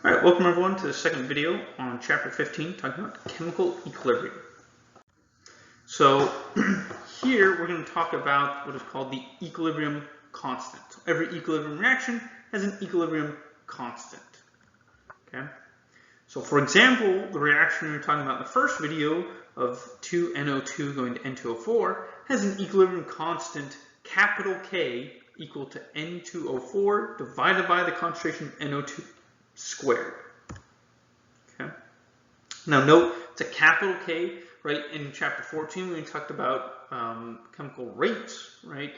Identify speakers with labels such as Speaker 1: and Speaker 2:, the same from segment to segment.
Speaker 1: All right, welcome everyone to the second video on chapter 15, talking about chemical equilibrium. So here we're going to talk about what is called the equilibrium constant. So every equilibrium reaction has an equilibrium constant. Okay. So for example, the reaction we were talking about in the first video of 2NO2 going to N2O4 has an equilibrium constant, capital K, equal to N2O4 divided by the concentration of NO2 squared. Okay. Now note it's a capital K, right? In chapter 14 when we talked about chemical rates, right?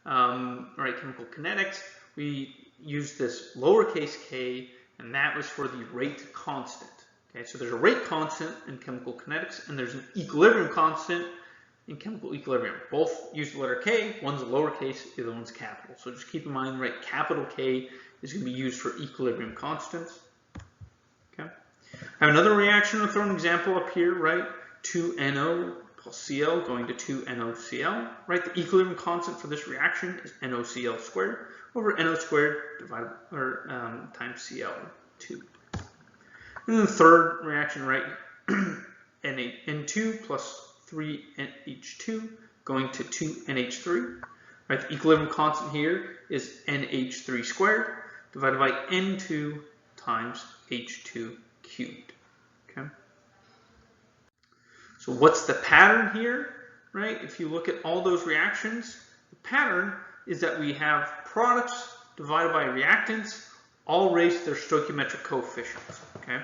Speaker 1: Chemical kinetics, we used this lowercase k, and that was for the rate constant. Okay, so there's a rate constant in chemical kinetics, and there's an equilibrium constant in chemical equilibrium. Both use the letter K. One's a lowercase, the other one's capital. So just keep in mind, right? Capital K is going to be used for equilibrium constants. Okay. I have another reaction. I'll throw an example up here, right? 2NO plus Cl going to 2NoCl, right? The equilibrium constant for this reaction is NoCl squared over NO squared divided times Cl2. And then the third reaction, right? N2 plus 3NH2 going to 2NH3, right? The equilibrium constant here is NH3 squared divided by N2 times H2 cubed. Okay. So what's the pattern here, right? If you look at all those reactions, the pattern is that we have products divided by reactants, all raised to their stoichiometric coefficients. Okay,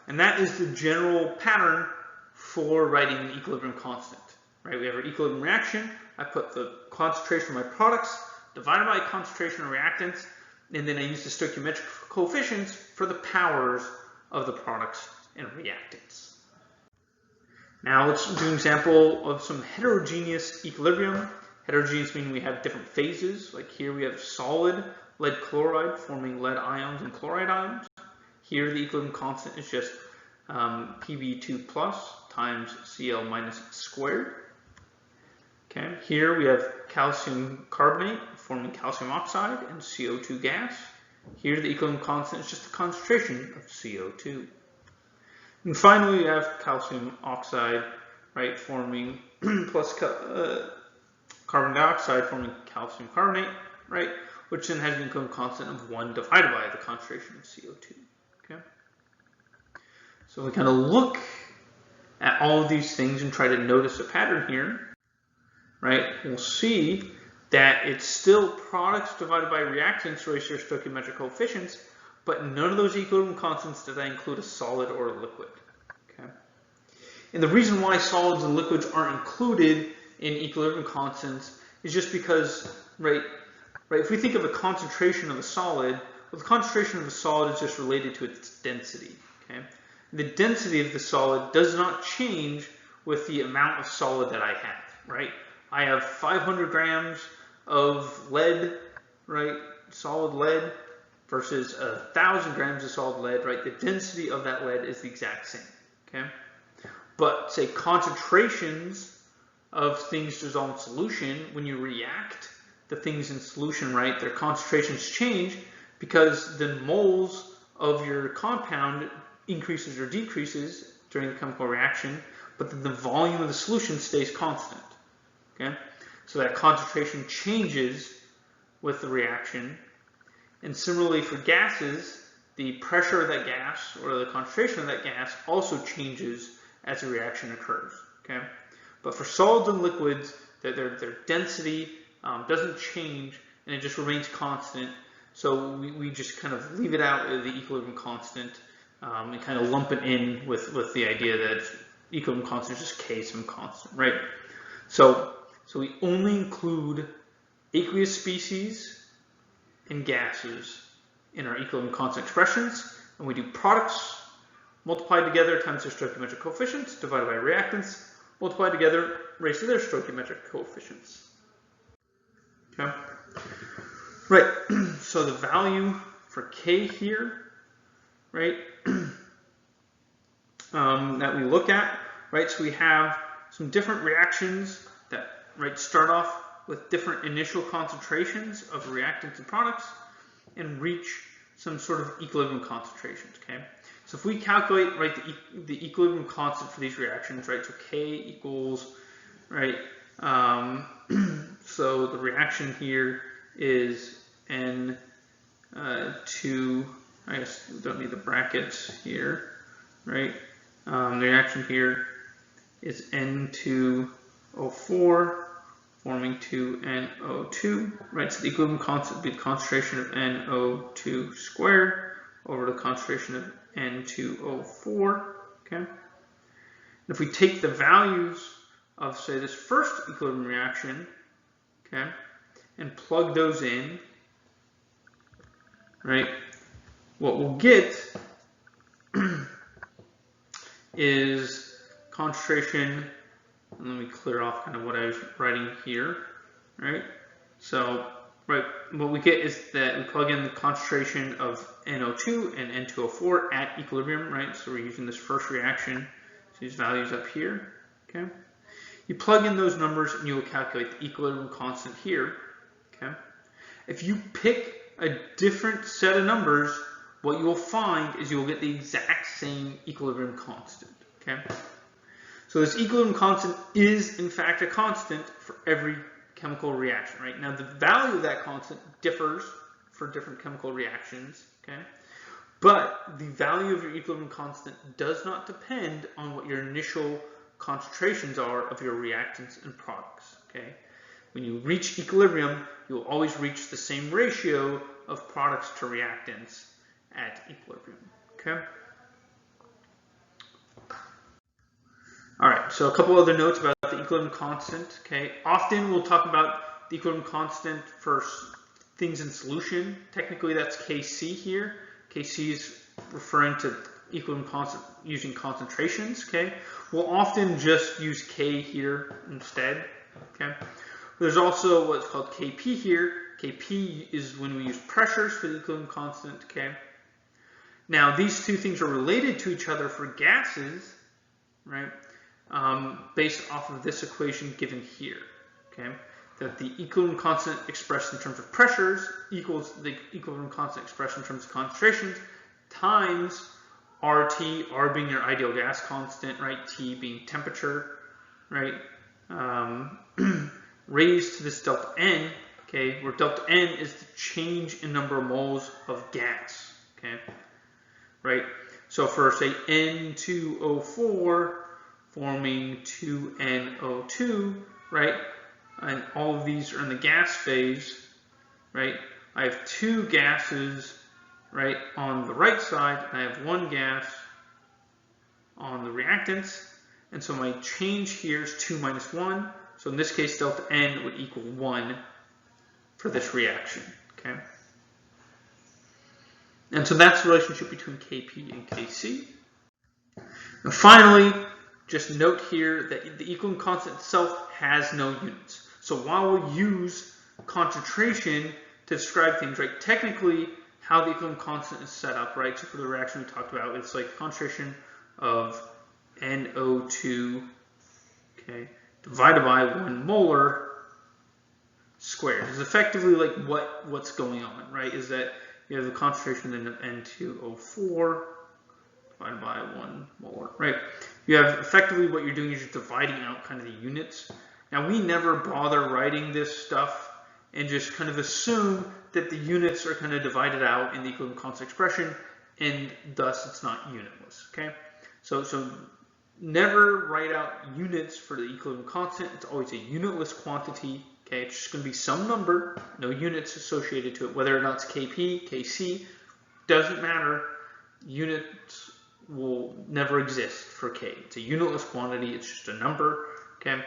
Speaker 1: and that is the general pattern for writing the equilibrium constant. Right? We have our equilibrium reaction. I put the concentration of my products divided by concentration of reactants, and then I use the stoichiometric coefficients for the powers of the products and reactants. Now let's do an example of some heterogeneous equilibrium. Heterogeneous meaning we have different phases. Like here we have solid lead chloride forming lead ions and chloride ions. Here the equilibrium constant is just Pb2 plus times Cl minus squared. Okay. Here we have calcium carbonate forming calcium oxide and CO2 gas. Here the equilibrium constant is just the concentration of CO2. And finally we have calcium oxide, right, forming plus carbon dioxide forming calcium carbonate, right, which then has an equilibrium constant of 1 divided by the concentration of CO2. Okay. So we kind of look at all of these things and try to notice a pattern here, right? We'll see that it's still products divided by reactants raised to their stoichiometric coefficients, but none of those equilibrium constants did I include a solid or a liquid. Okay. And the reason why solids and liquids aren't included in equilibrium constants is just because, right, if we think of a concentration of a solid, well, the concentration of a solid is just related to its density. Okay. The density of the solid does not change with the amount of solid that I have, right? I have 500 grams of lead, right, solid lead, versus 1,000 grams of solid lead, right? The density of that lead is the exact same, okay? But say concentrations of things dissolved in solution, when you react the things in solution, right, their concentrations change because the moles of your compound increases or decreases during the chemical reaction, but then the volume of the solution stays constant. Okay, so that concentration changes with the reaction, and similarly for gases, the pressure of that gas or the concentration of that gas also changes as a reaction occurs. Okay, but for solids and liquids, their density doesn't change and it just remains constant. So we just kind of leave it out of the equilibrium constant and kind of lump it in with the idea that equilibrium constant is just K, some constant, right? So we only include aqueous species and gases in our equilibrium constant expressions, and we do products multiplied together times their stoichiometric coefficients divided by reactants multiplied together raised to their stoichiometric coefficients. Okay, right. So the value for K here, right, that we look at, right? So we have some different reactions that, right, start off with different initial concentrations of reactants and products and reach some sort of equilibrium concentrations, okay? So if we calculate, right, the equilibrium constant for these reactions, right, so K equals, right, so the reaction here is N2, I guess we don't need the brackets here, right? The reaction here is N2O4 forming 2NO2, right? So the equilibrium constant would be the concentration of NO2 squared over the concentration of N2O4, okay? And if we take the values of, say, this first equilibrium reaction, okay, and plug those in, right, what we'll get is concentration, and let me clear off kind of what I was writing here, right? So, right, what we get is that we plug in the concentration of NO2 and N2O4 at equilibrium, right? So we're using this first reaction, so these values up here, okay? You plug in those numbers and you will calculate the equilibrium constant here, okay? If you pick a different set of numbers, what you will find is you will get the exact same equilibrium constant, okay? So this equilibrium constant is, in fact, a constant for every chemical reaction, right? Now, the value of that constant differs for different chemical reactions, okay? But the value of your equilibrium constant does not depend on what your initial concentrations are of your reactants and products, okay? When you reach equilibrium, you will always reach the same ratio of products to reactants at equilibrium, okay? All right, so a couple other notes about the equilibrium constant, okay? Often we'll talk about the equilibrium constant for things in solution. Technically, that's Kc here. Kc is referring to equilibrium constant using concentrations, okay? We'll often just use K here instead, okay? There's also what's called Kp here. Kp is when we use pressures for the equilibrium constant, okay? Now, these two things are related to each other for gases, right? Based off of this equation given here, okay? That the equilibrium constant expressed in terms of pressures equals the equilibrium constant expressed in terms of concentrations times RT, R being your ideal gas constant, right? T being temperature, right? Raised to this delta N, okay? Where delta N is the change in number of moles of gas, okay? Right? So for, say, N2O4 forming 2NO2, right? And all of these are in the gas phase, right? I have two gases, right, on the right side, and I have one gas on the reactants. And so my change here is 2 minus 1. So in this case, delta N would equal 1 for this reaction, okay? And so that's the relationship between Kp and Kc. And finally, just note here that the equilibrium constant itself has no units. So while we'll use concentration to describe things, right, technically how the equilibrium constant is set up, right, so for the reaction we talked about, it's like concentration of NO2, okay, divided by 1 molar squared. It's effectively like what's going on, right, is that you have the concentration in N2O4 divided by 1 molar, right? You have effectively what you're doing is you're dividing out kind of the units. Now, we never bother writing this stuff and just kind of assume that the units are kind of divided out in the equilibrium constant expression, and thus it's not unitless, okay? So never write out units for the equilibrium constant. It's always a unitless quantity, okay? It's just going to be some number, no units associated to it, whether or not it's Kp, Kc, doesn't matter. Units will never exist for K. It's a unitless quantity, it's just a number, okay?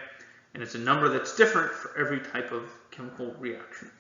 Speaker 1: And it's a number that's different for every type of chemical reaction.